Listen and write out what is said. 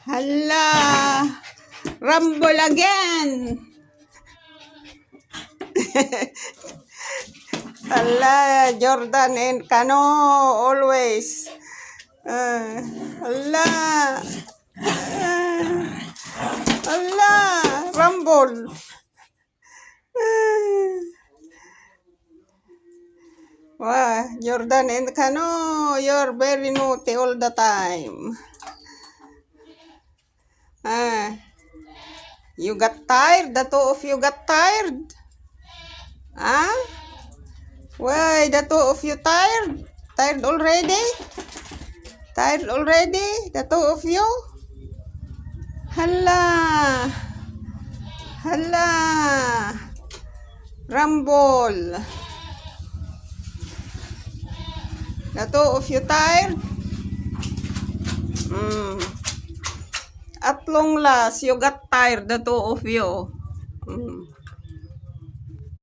Hala! Rumble again! Hala, Jordan and Kano, always. Hala! Hala! Rumble! Wow, Jordan and Kano, you're very naughty all the time. You got tired? The two of you got tired? Why, the two of you tired? Tired already? Tired already? The two of you? Hala! Hala! Rumble! The two of you tired? At long last, you got tired, the two of you.